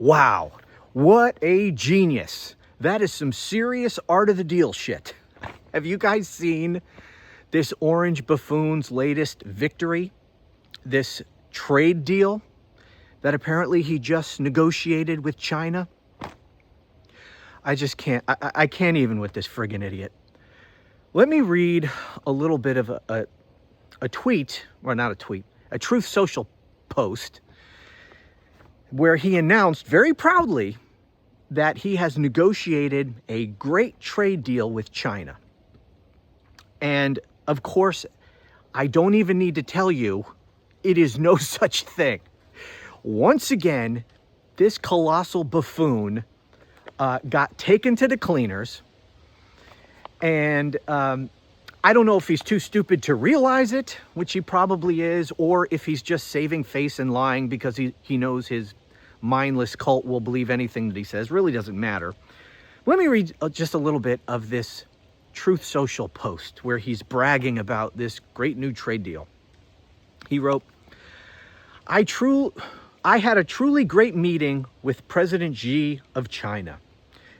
Wow, what a genius. That is some serious art of the deal shit. Have you guys seen this orange buffoon's latest victory? This trade deal that apparently he just negotiated with China? I just can't, I can't even with this friggin' idiot. Let me read a little bit of a tweet, or not a tweet, a Truth Social post where he announced very proudly that he has negotiated a great trade deal with China. And of course, I don't even need to tell you, it is no such thing. Once again, this colossal buffoon got taken to the cleaners, and I don't know if he's too stupid to realize it, which he probably is, or if he's just saving face and lying because he knows his mindless cult will believe anything that he says. Really doesn't matter. Let me read just a little bit of this Truth Social post where he's bragging about this great new trade deal. He wrote, I had a truly great meeting with President Xi of China.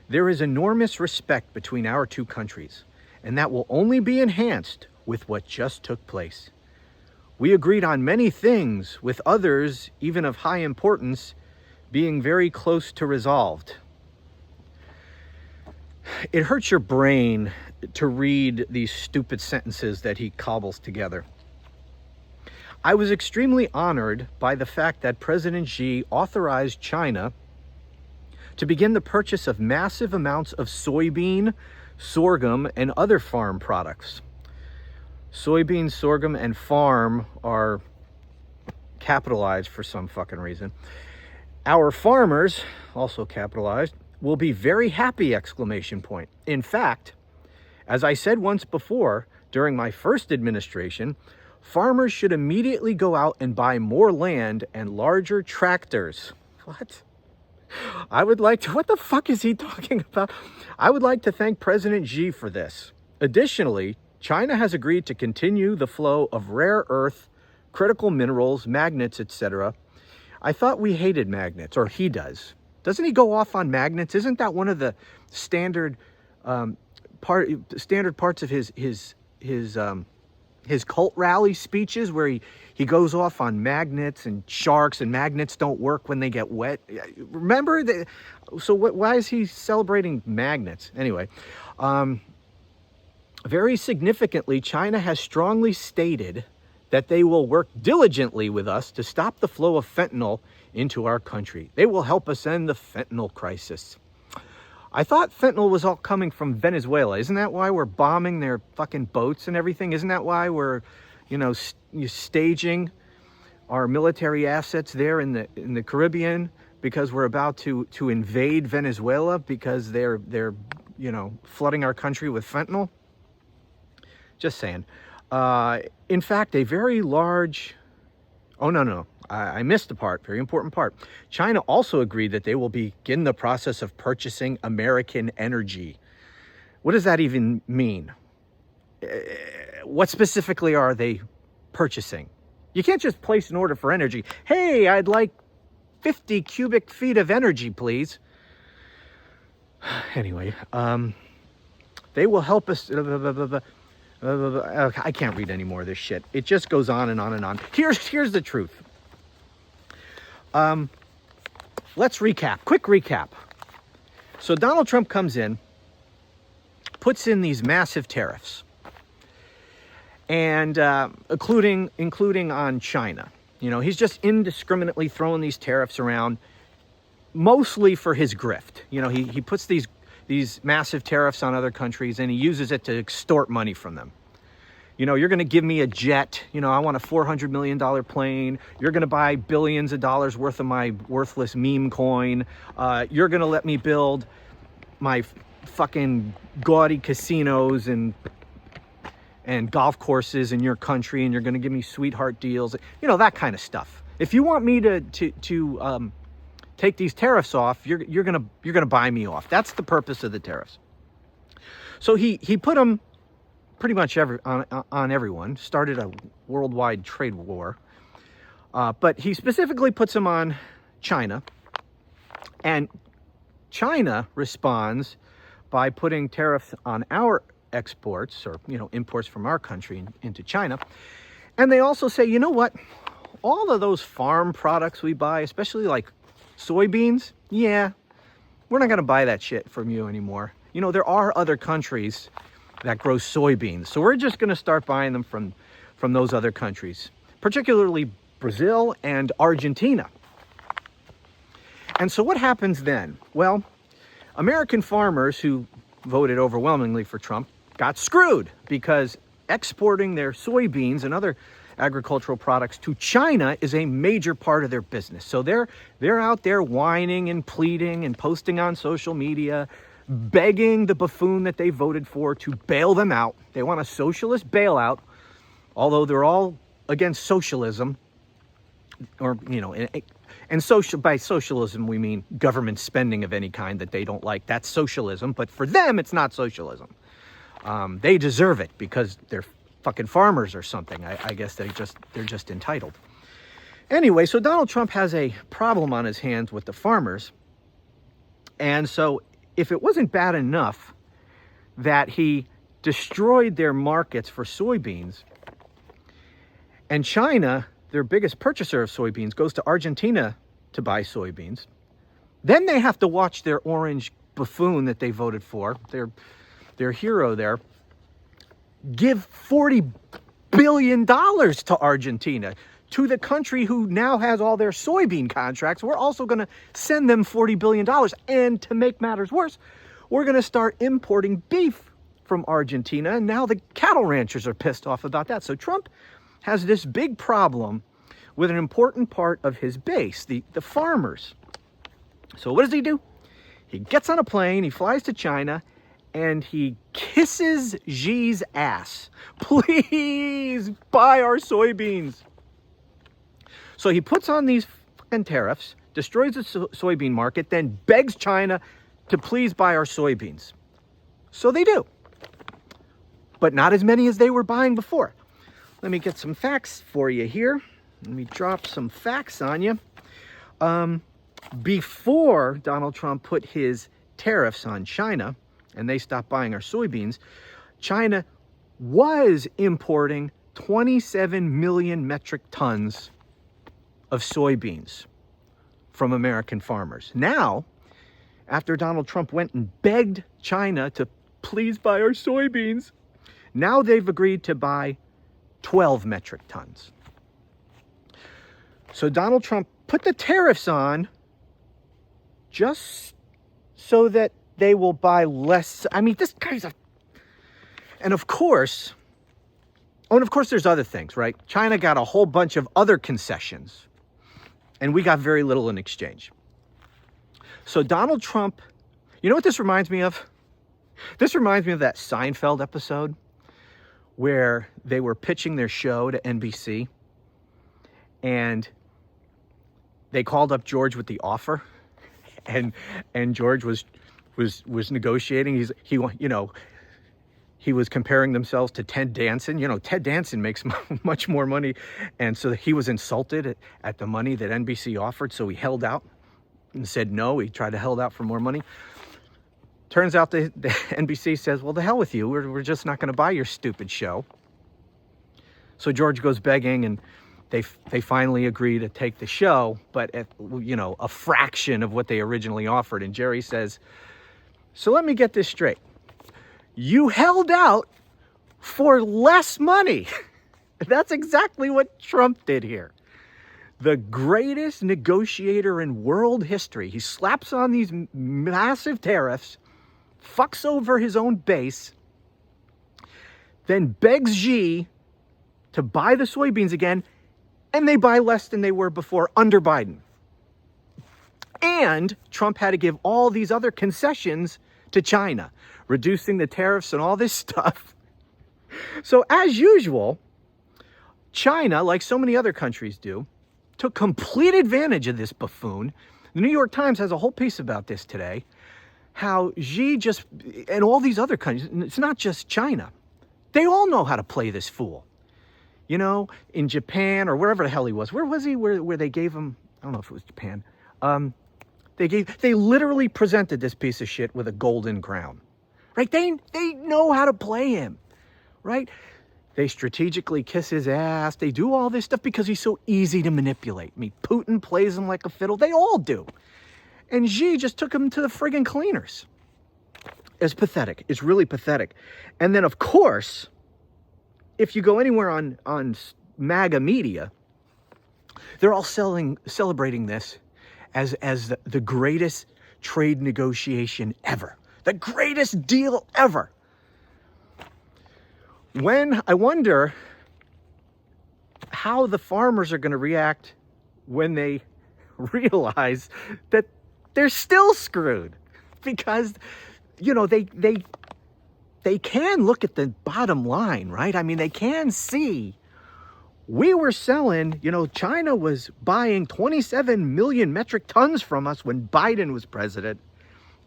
There is enormous respect between our two countries, and that will only be enhanced with what just took place. We agreed on many things, with others, even of high importance, being very close to resolved. It hurts your brain to read these stupid sentences that he cobbles together. I was extremely honored by the fact that President Xi authorized China to begin the purchase of massive amounts of soybean, sorghum, and other farm products. Soybean, sorghum, and farm are capitalized for some fucking reason. Our farmers, also capitalized, will be very happy, exclamation point. In fact, as I said once before, during my first administration, farmers should immediately go out and buy more land and larger tractors. What? What the fuck is he talking about? I would like to thank President Xi for this. Additionally, China has agreed to continue the flow of rare earth, critical minerals, magnets, etc. I thought we hated magnets, or he does. Doesn't he go off on magnets? Isn't that one of the standard parts of his cult rally speeches, where he goes off on magnets and sharks, and magnets don't work when they get wet? Remember? So why is he celebrating magnets? Anyway, very significantly, China has strongly stated that they will work diligently with us to stop the flow of fentanyl into our country. They will help us end the fentanyl crisis. I thought fentanyl was all coming from Venezuela. Isn't that why we're bombing their fucking boats and everything? Isn't that why we're, staging our military assets there in the Caribbean? Because we're about to invade Venezuela because they're flooding our country with fentanyl? Just saying. In fact, a very large... Oh, no. I missed a part, very important part. China also agreed that they will begin the process of purchasing American energy. What does that even mean? What specifically are they purchasing? You can't just place an order for energy. Hey, I'd like 50 cubic feet of energy, please. Anyway, they will help us... I can't read any more of this shit. It just goes on and on and on. Here's the truth. Let's recap. Quick recap. So Donald Trump comes in, puts in these massive tariffs, and including on China. He's just indiscriminately throwing these tariffs around, mostly for his grift. He puts these massive tariffs on other countries, and he uses it to extort money from them. You're going to give me a jet. I want a $400 million plane. You're going to buy billions of dollars worth of my worthless meme coin. You're going to let me build my fucking gaudy casinos and golf courses in your country, and you're going to give me sweetheart deals. That kind of stuff. If you want me to take these tariffs off, you're gonna buy me off. That's the purpose of the tariffs. So he put them pretty much on everyone. Started a worldwide trade war, but he specifically puts them on China. And China responds by putting tariffs on our exports, or imports from our country into China. And they also say, you know what? All of those farm products we buy, especially like soybeans, yeah, we're not going to buy that shit from you anymore. There are other countries that grow soybeans, so we're just going to start buying them from those other countries, particularly Brazil and Argentina. And so what happens then? Well, American farmers who voted overwhelmingly for Trump got screwed, because exporting their soybeans and other agricultural products to China is a major part of their business. So they're out there whining and pleading and posting on social media, begging the buffoon that they voted for to bail them out. They want a socialist bailout, although they're all against socialism, or and by socialism we mean government spending of any kind that they don't like. That's socialism, but for them it's not socialism. They deserve it because they're fucking farmers or something. I guess they're just entitled. Anyway, so Donald Trump has a problem on his hands with the farmers. And so if it wasn't bad enough that he destroyed their markets for soybeans, and China, their biggest purchaser of soybeans, goes to Argentina to buy soybeans, then they have to watch their orange buffoon that they voted for, their hero there, give $40 billion to Argentina, to the country who now has all their soybean contracts. We're also going to send them $40 billion. And to make matters worse, we're going to start importing beef from Argentina. And now the cattle ranchers are pissed off about that. So Trump has this big problem with an important part of his base, the farmers. So what does he do? He gets on a plane, he flies to China, and he kisses Xi's ass. Please buy our soybeans. So he puts on these fucking tariffs, destroys the soybean market, then begs China to please buy our soybeans. So they do. But not as many as they were buying before. Let me get some facts for you here. Let me drop some facts on you. Before Donald Trump put his tariffs on China, and they stopped buying our soybeans, China was importing 27 million metric tons of soybeans from American farmers. Now, after Donald Trump went and begged China to please buy our soybeans, now they've agreed to buy 12 metric tons. So Donald Trump put the tariffs on just so that they will buy less. I mean, this guy's a... And of course there's other things, right? China got a whole bunch of other concessions, and we got very little in exchange. So Donald Trump, you know what this reminds me of? This reminds me of that Seinfeld episode where they were pitching their show to NBC, and they called up George with the offer, and George was negotiating. He was comparing themselves to Ted Danson. Ted Danson makes much more money, and so he was insulted at the money that NBC offered, so he held out and said no. He tried to hold out for more money. Turns out the NBC says, well, the hell with you. We're just not going to buy your stupid show. So George goes begging, and they finally agree to take the show, but at a fraction of what they originally offered. And Jerry says, so let me get this straight. You held out for less money. That's exactly what Trump did here. The greatest negotiator in world history. He slaps on these massive tariffs, fucks over his own base, then begs Xi to buy the soybeans again, and they buy less than they were before under Biden. And Trump had to give all these other concessions to China, reducing the tariffs and all this stuff. So as usual, China, like so many other countries do, took complete advantage of this buffoon. The New York Times has a whole piece about this today, how Xi and all these other countries, it's not just China, they all know how to play this fool. In Japan or wherever the hell he was. Where was he? Where they gave him, I don't know if it was Japan. They literally presented this piece of shit with a golden crown, right? They know how to play him, right? They strategically kiss his ass. They do all this stuff because he's so easy to manipulate. I mean, Putin plays him like a fiddle. They all do. And Xi just took him to the friggin' cleaners. It's pathetic. It's really pathetic. And then, of course, if you go anywhere on MAGA media, they're all celebrating this as the greatest trade negotiation ever. The greatest deal ever. When I wonder how the farmers are going to react when they realize that they're still screwed, because, you know, they can look at the bottom line, right? I mean, they can see we were selling, you know, China was buying 27 million metric tons from us when Biden was president.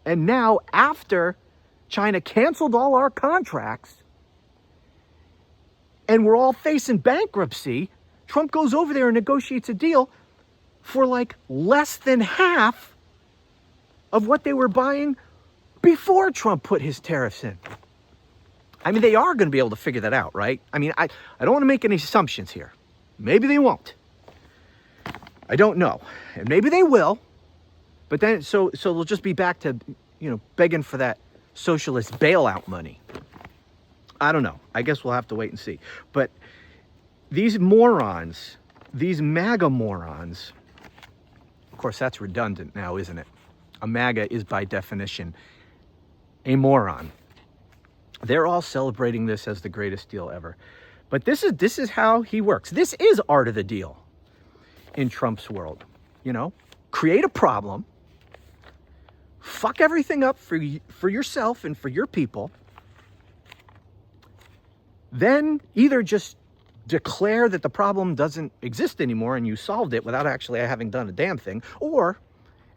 And now, after China canceled all our contracts and we're all facing bankruptcy, Trump goes over there and negotiates a deal for like less than half of what they were buying before Trump put his tariffs in. I mean, they are going to be able to figure that out, right? I mean, I don't want to make any assumptions here. Maybe they won't. I don't know. And maybe they will. But then, so they'll just be back to, you know, begging for that socialist bailout money. I don't know. I guess we'll have to wait and see. But these morons, these MAGA morons, of course, that's redundant now, isn't it? A MAGA is by definition a moron. They're all celebrating this as the greatest deal ever. But this is how he works. This is art of the deal in Trump's world. You know, create a problem, fuck everything up for yourself and for your people, then either just declare that the problem doesn't exist anymore and you solved it without actually having done a damn thing, or,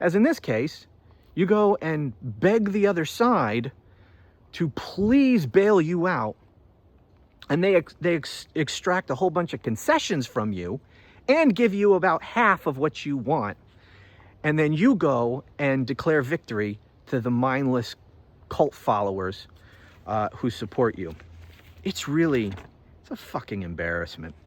as in this case, you go and beg the other side to please bail you out, and they extract a whole bunch of concessions from you and give you about half of what you want, and then you go and declare victory to the mindless cult followers who support you. It's a fucking embarrassment.